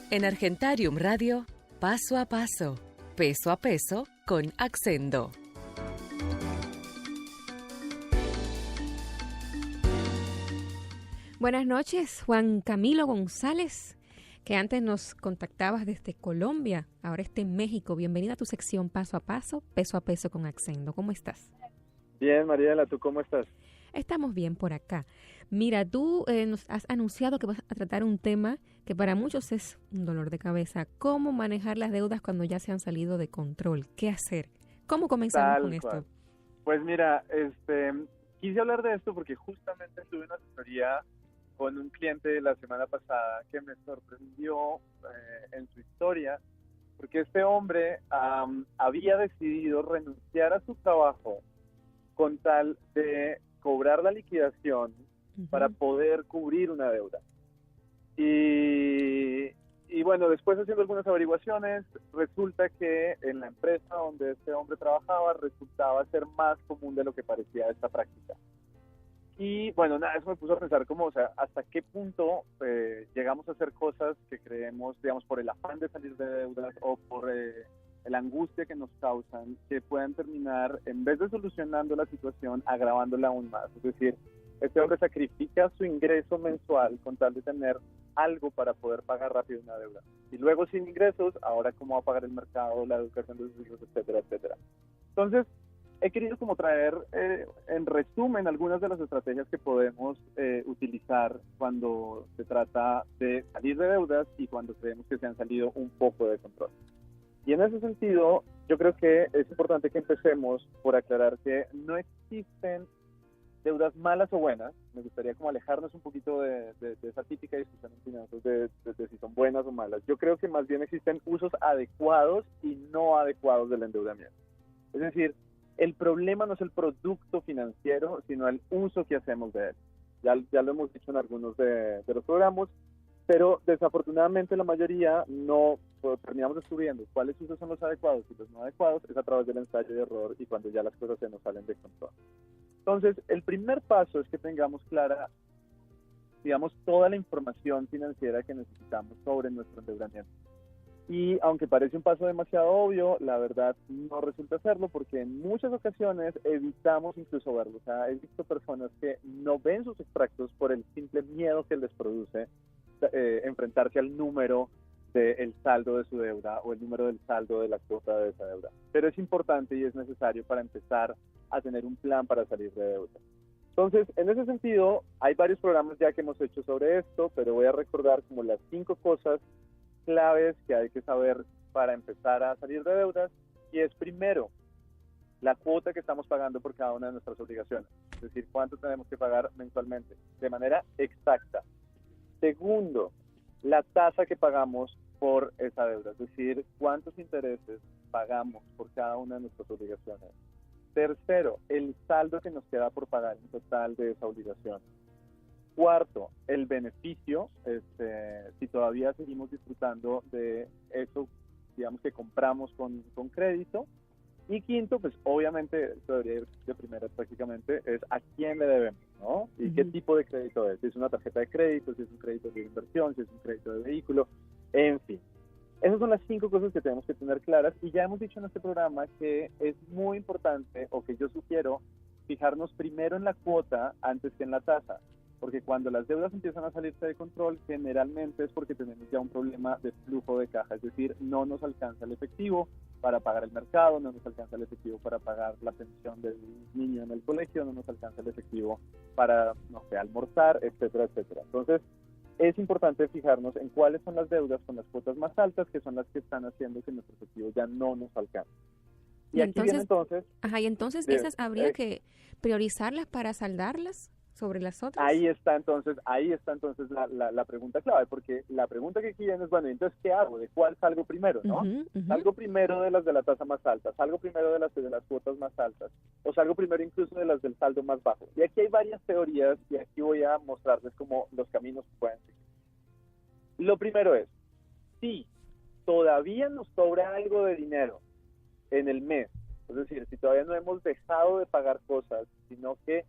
En Argentarium Radio, paso a paso, peso a peso, con Accendo. Buenas noches, Juan Camilo González, que antes nos contactabas desde Colombia, ahora está en México. Bienvenido a tu sección Paso a Paso, peso a peso con Accendo. ¿Cómo estás? Bien, Mariela, ¿tú cómo estás? Estamos bien por acá. Mira, tú nos has anunciado que vas a tratar un tema que para muchos es un dolor de cabeza. ¿Cómo manejar las deudas cuando ya se han salido de control? ¿Qué hacer? ¿Cómo comenzamos con esto? Pues mira, quise hablar de esto porque justamente tuve una asesoría con un cliente la semana pasada que me sorprendió en su historia, porque este hombre había decidido renunciar a su trabajo con tal de cobrar la liquidación para poder cubrir una deuda. Y bueno, después haciendo algunas averiguaciones, resulta que en la empresa donde este hombre trabajaba resultaba ser más común de lo que parecía esta práctica. Y bueno, nada, eso me puso a pensar como, o sea, hasta qué punto llegamos a hacer cosas que creemos, digamos, por el afán de salir de deudas o por la angustia que nos causan, que puedan terminar, en vez de solucionando la situación, agravándola aún más. Es decir, este hombre sacrifica su ingreso mensual con tal de tener algo para poder pagar rápido una deuda. Y luego sin ingresos, ahora cómo va a pagar el mercado, la educación de sus hijos, etcétera, etcétera. Entonces, he querido como traer en resumen algunas de las estrategias que podemos utilizar cuando se trata de salir de deudas y cuando creemos que se han salido un poco de control. Y en ese sentido, yo creo que es importante que empecemos por aclarar que no existen deudas malas o buenas. Me gustaría como alejarnos un poquito de esa típica discusión en finanzas de si son buenas o malas. Yo creo que más bien existen usos adecuados y no adecuados del endeudamiento. Es decir, el problema no es el producto financiero, sino el uso que hacemos de él. Ya lo hemos dicho en algunos de los programas, pero desafortunadamente la mayoría no terminamos descubriendo cuáles usos son los adecuados y los no adecuados, es a través del ensayo y error y cuando ya las cosas se nos salen de control. Entonces, el primer paso es que tengamos clara, digamos, toda la información financiera que necesitamos sobre nuestro endeudamiento. Y aunque parece un paso demasiado obvio, la verdad no resulta serlo porque en muchas ocasiones evitamos incluso verlo. O sea, he visto personas que no ven sus extractos por el simple miedo que les produce enfrentarse al número del saldo de su deuda o el número del saldo de la cuota de esa deuda. Pero es importante y es necesario para empezar a tener un plan para salir de deuda. Entonces, en ese sentido, hay varios programas ya que hemos hecho sobre esto, pero voy a recordar como las 5 cosas claves que hay que saber para empezar a salir de deudas. Y es primero, la cuota que estamos pagando por cada una de nuestras obligaciones. Es decir, cuánto tenemos que pagar mensualmente, de manera exacta. Segundo, la tasa que pagamos por esa deuda, es decir, cuántos intereses pagamos por cada una de nuestras obligaciones. Tercero, el saldo que nos queda por pagar en total de esa obligación. Cuarto, el beneficio, si todavía seguimos disfrutando de eso, digamos que compramos con crédito. Y quinto, pues obviamente, esto debería ir de primera prácticamente, es a quién le debemos, ¿no? Y qué tipo de crédito es. Si es una tarjeta de crédito, si es un crédito de inversión, si es un crédito de vehículo, en fin. Esas son las 5 cosas que tenemos que tener claras y ya hemos dicho en este programa que es muy importante, o que yo sugiero, fijarnos primero en la cuota antes que en la tasa. Porque cuando las deudas empiezan a salirse de control, generalmente es porque tenemos ya un problema de flujo de caja, es decir, no nos alcanza el efectivo para pagar el mercado, no nos alcanza el efectivo para pagar la pensión del niño en el colegio, no nos alcanza el efectivo para, no sé, almorzar, etcétera, etcétera. Entonces, es importante fijarnos en cuáles son las deudas con las cuotas más altas, que son las que están haciendo que nuestro efectivo ya no nos alcance. Y aquí viene entonces... Ajá, y entonces esas habría que priorizarlas para saldarlas sobre las otras. Ahí está entonces la pregunta clave, porque la pregunta que aquí viene es, bueno, entonces, ¿qué hago? ¿De cuál salgo primero, no? ¿Salgo primero de las de la tasa más alta? ¿Salgo primero de las cuotas más altas? ¿O salgo primero incluso de las del saldo más bajo? Y aquí hay varias teorías y aquí voy a mostrarles como los caminos que pueden seguir. Lo primero es, si todavía nos sobra algo de dinero en el mes, es decir, si todavía no hemos dejado de pagar cosas, sino que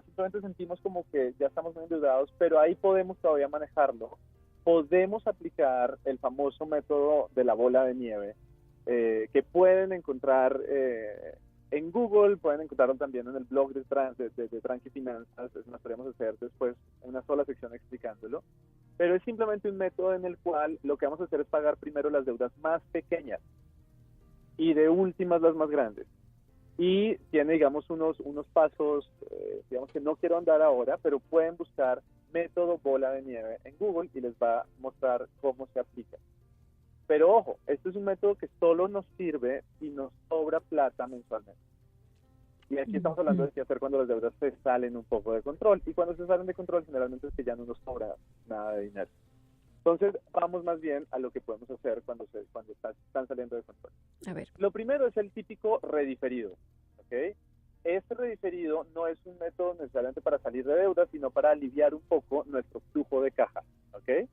simplemente sentimos como que ya estamos muy endeudados, pero ahí podemos todavía manejarlo. podemos aplicar el famoso método de la bola de nieve, que pueden encontrar en Google, pueden encontrarlo también en el blog de Tranqui Finanzas. Nos podemos hacer después una sola sección explicándolo, pero es simplemente un método en el cual lo que vamos a hacer es pagar primero las deudas más pequeñas y de últimas las más grandes. Y tiene, digamos, unos pasos, digamos, que no quiero andar ahora, pero pueden buscar método bola de nieve en Google y les va a mostrar cómo se aplica. Pero ojo, este es un método que solo nos sirve si nos sobra plata mensualmente. Y aquí estamos hablando de qué hacer cuando las deudas se salen un poco de control. Y cuando se salen de control, generalmente es que ya no nos sobra nada de dinero. Entonces, vamos más bien a lo que podemos hacer cuando están saliendo de control. A ver. Lo primero es el típico rediferido, ¿ok? Este rediferido no es un método necesariamente para salir de deudas, sino para aliviar un poco nuestro flujo de caja, ¿ok?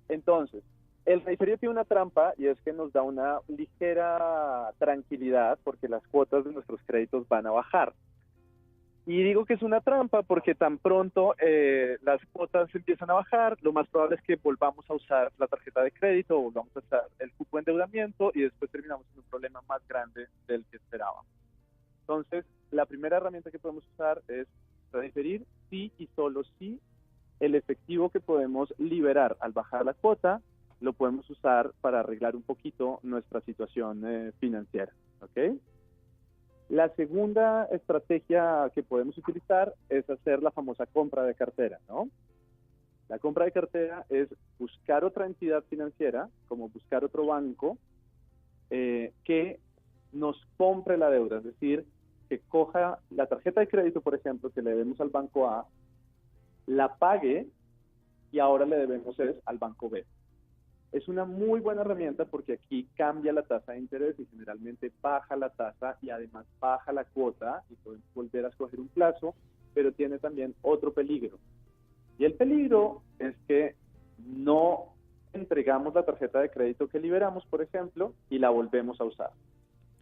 Entonces, el rediferido tiene una trampa y es que nos da una ligera tranquilidad porque las cuotas de nuestros créditos van a bajar. Y digo que es una trampa porque tan pronto las cuotas empiezan a bajar, lo más probable es que volvamos a usar la tarjeta de crédito o volvamos a usar el cupo de endeudamiento y después terminamos en un problema más grande del que esperábamos. Entonces, la primera herramienta que podemos usar es rediferir si y solo si el efectivo que podemos liberar al bajar la cuota lo podemos usar para arreglar un poquito nuestra situación financiera, ¿ok? La segunda estrategia que podemos utilizar es hacer la famosa compra de cartera, ¿no? La compra de cartera es buscar otra entidad financiera, como buscar otro banco, que nos compre la deuda, es decir, que coja la tarjeta de crédito, por ejemplo, que le debemos al banco A, la pague y ahora le debemos al banco B. Es una muy buena herramienta porque aquí cambia la tasa de interés y generalmente baja la tasa y además baja la cuota y podemos volver a escoger un plazo, pero tiene también otro peligro. Y el peligro es que no entregamos la tarjeta de crédito que liberamos, por ejemplo, y la volvemos a usar.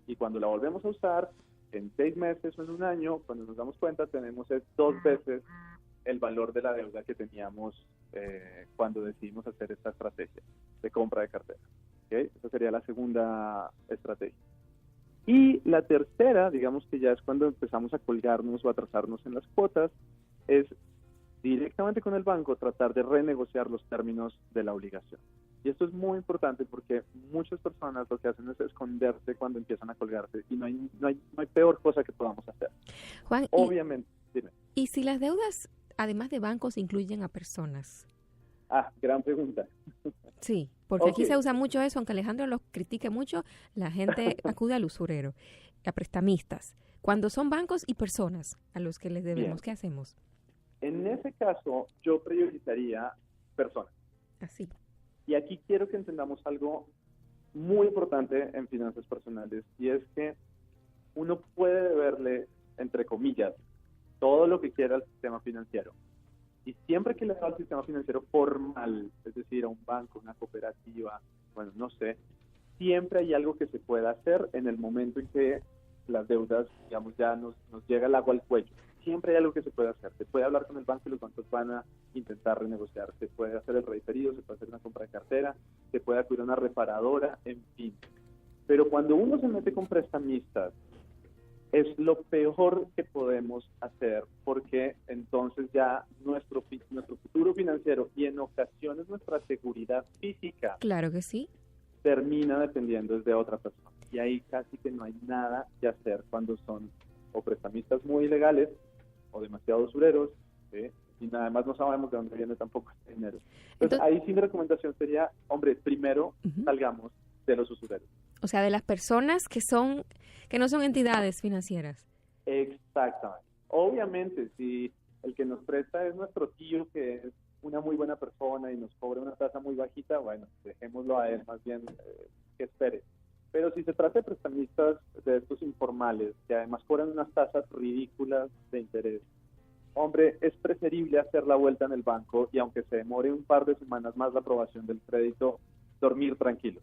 Y cuando la volvemos a usar, en 6 meses o en un año, cuando nos damos cuenta, tenemos 2 veces el valor de la deuda que teníamos cuando decidimos hacer esta estrategia de compra de cartera. ¿Okay? Esa sería la segunda estrategia. Y la tercera, digamos que ya es cuando empezamos a colgarnos o a atrasarnos en las cuotas, es directamente con el banco tratar de renegociar los términos de la obligación. Y esto es muy importante porque muchas personas lo que hacen es esconderse cuando empiezan a colgarse y no hay peor cosa que podamos hacer. Juan, obviamente, dime. ¿Y si las deudas, además de bancos, incluyen a personas? Gran pregunta. Sí, porque aquí se usa mucho eso, aunque Alejandro los critique mucho, la gente acude al usurero, a prestamistas. Cuando son bancos y personas a los que les debemos, Bien. ¿Qué hacemos? En ese caso, yo priorizaría personas. Así. Y aquí quiero que entendamos algo muy importante en finanzas personales, y es que uno puede deberle, entre comillas, todo lo que quiera al sistema financiero. Y siempre que le da al sistema financiero formal, es decir, a un banco, una cooperativa, bueno, no sé, siempre hay algo que se pueda hacer en el momento en que las deudas, digamos, ya nos llega el agua al cuello. Siempre hay algo que se puede hacer. Se puede hablar con el banco y los bancos van a intentar renegociar. Se puede hacer el rediferido, se puede hacer una compra de cartera, se puede acudir a una reparadora, en fin. Pero cuando uno se mete con prestamistas, es lo peor que podemos hacer, porque entonces ya nuestro futuro financiero y en ocasiones nuestra seguridad física, claro que sí, termina dependiendo de otra persona. Y ahí casi que no hay nada que hacer cuando son o prestamistas muy ilegales o demasiado usureros, ¿sí? Y nada más no sabemos de dónde viene tampoco este dinero. Entonces ahí sí mi recomendación sería, hombre, primero salgamos de los usureros. O sea, de las personas que no son entidades financieras. Exactamente. Obviamente, si el que nos presta es nuestro tío, que es una muy buena persona y nos cobra una tasa muy bajita, bueno, dejémoslo a él, más bien que espere. Pero si se trata de prestamistas de estos informales, que además cobran unas tasas ridículas de interés, hombre, es preferible hacer la vuelta en el banco y aunque se demore un par de semanas más la aprobación del crédito, dormir tranquilo.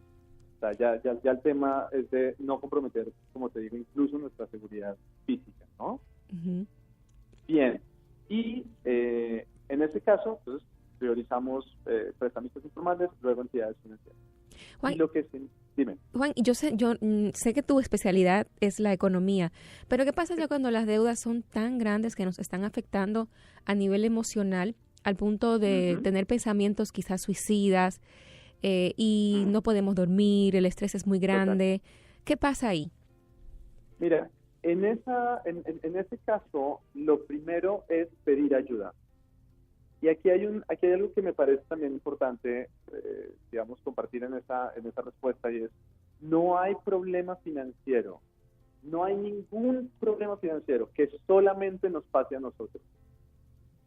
O sea, ya el tema es de no comprometer, como te digo, incluso nuestra seguridad física, ¿no? Uh-huh. Bien, y en ese caso, entonces, priorizamos prestamistas informales, luego entidades financieras. Juan, Y lo que dime. Juan, yo sé que tu especialidad es la economía, pero ¿qué pasa ya cuando las deudas son tan grandes que nos están afectando a nivel emocional al punto de tener pensamientos quizás suicidas y no podemos dormir, el estrés es muy grande? ¿Qué pasa ahí? Mira, en ese caso, lo primero es pedir ayuda. Y aquí hay algo que me parece también importante, digamos, compartir en esa respuesta, y es: no hay problema financiero, no hay ningún problema financiero que solamente nos pase a nosotros.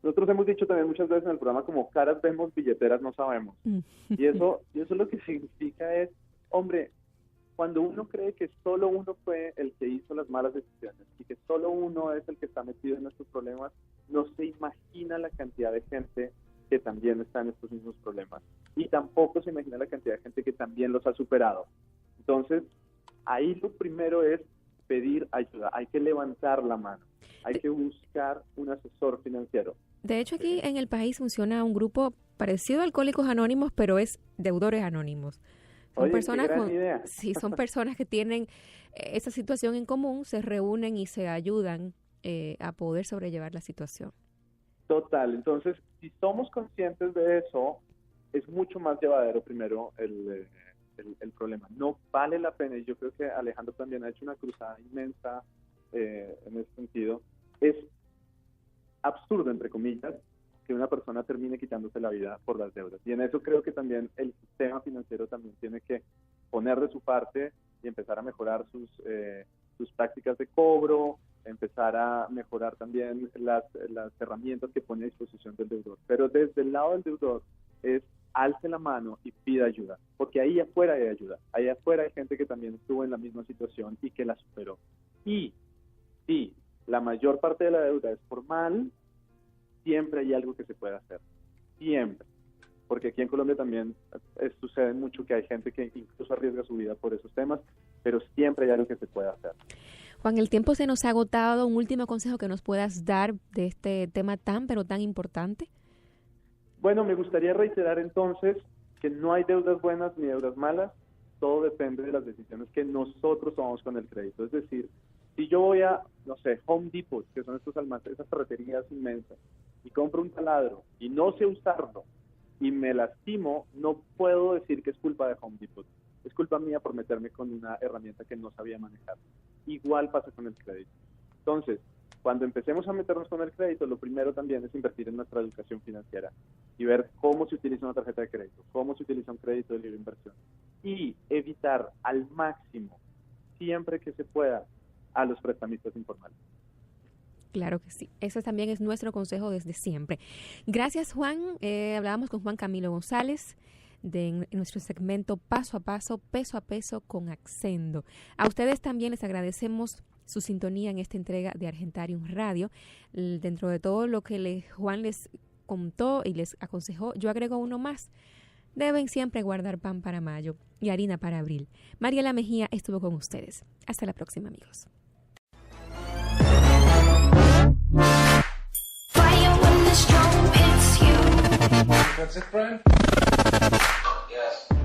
Nosotros hemos dicho también muchas veces en el programa, como caras vemos, billeteras no sabemos. Y eso lo que significa es, hombre, cuando uno cree que solo uno fue el que hizo las malas decisiones y que solo uno es el que está metido en estos problemas, no se imagina la cantidad de gente que también está en estos mismos problemas. Y tampoco se imagina la cantidad de gente que también los ha superado. Entonces, ahí lo primero es pedir ayuda. Hay que levantar la mano. Hay que buscar un asesor financiero. De hecho, aquí en el país funciona un grupo parecido a Alcohólicos Anónimos, pero es Deudores Anónimos. Son personas qué gran idea. Sí, son personas que tienen esa situación en común, se reúnen y se ayudan a poder sobrellevar la situación. Total. Entonces, si somos conscientes de eso, es mucho más llevadero primero el problema. No vale la pena, y yo creo que Alejandro también ha hecho una cruzada inmensa en ese sentido. Es absurdo, entre comillas, que una persona termine quitándose la vida por las deudas. Y en eso creo que también el sistema financiero también tiene que poner de su parte y empezar a mejorar sus prácticas de cobro, empezar a mejorar también las herramientas que pone a disposición del deudor. Pero desde el lado del deudor es: alce la mano y pida ayuda, porque ahí afuera hay ayuda. Ahí afuera hay gente que también estuvo en la misma situación y que la superó. Y si la mayor parte de la deuda es formal, siempre hay algo que se puede hacer, siempre, porque aquí en Colombia también sucede mucho que hay gente que incluso arriesga su vida por esos temas, pero siempre hay algo que se puede hacer. Juan, el tiempo se nos ha agotado. ¿Un último consejo que nos puedas dar de este tema tan, pero tan importante? Bueno, me gustaría reiterar entonces que no hay deudas buenas ni deudas malas, todo depende de las decisiones que nosotros tomamos con el crédito. Es decir, si yo voy a, no sé, Home Depot, que son estos almacenes, esas ferreterías inmensas, y compro un taladro y no sé usarlo y me lastimo, no puedo decir que es culpa de Home Depot. Es culpa mía por meterme con una herramienta que no sabía manejar. Igual pasa con el crédito. Entonces, cuando empecemos a meternos con el crédito, lo primero también es invertir en nuestra educación financiera y ver cómo se utiliza una tarjeta de crédito, cómo se utiliza un crédito de libre inversión, y evitar al máximo, siempre que se pueda, a los prestamistas informales. Claro que sí. Ese también es nuestro consejo desde siempre. Gracias, Juan. Hablábamos con Juan Camilo González en nuestro segmento Paso a Paso, Peso a Peso con Accendo. A ustedes también les agradecemos su sintonía en esta entrega de Argentarium Radio. Dentro de todo lo que Juan les contó y les aconsejó, yo agrego uno más. Deben siempre guardar pan para mayo y harina para abril. Mariela Mejía estuvo con ustedes. Hasta la próxima, amigos. That's it, Brian? Yes.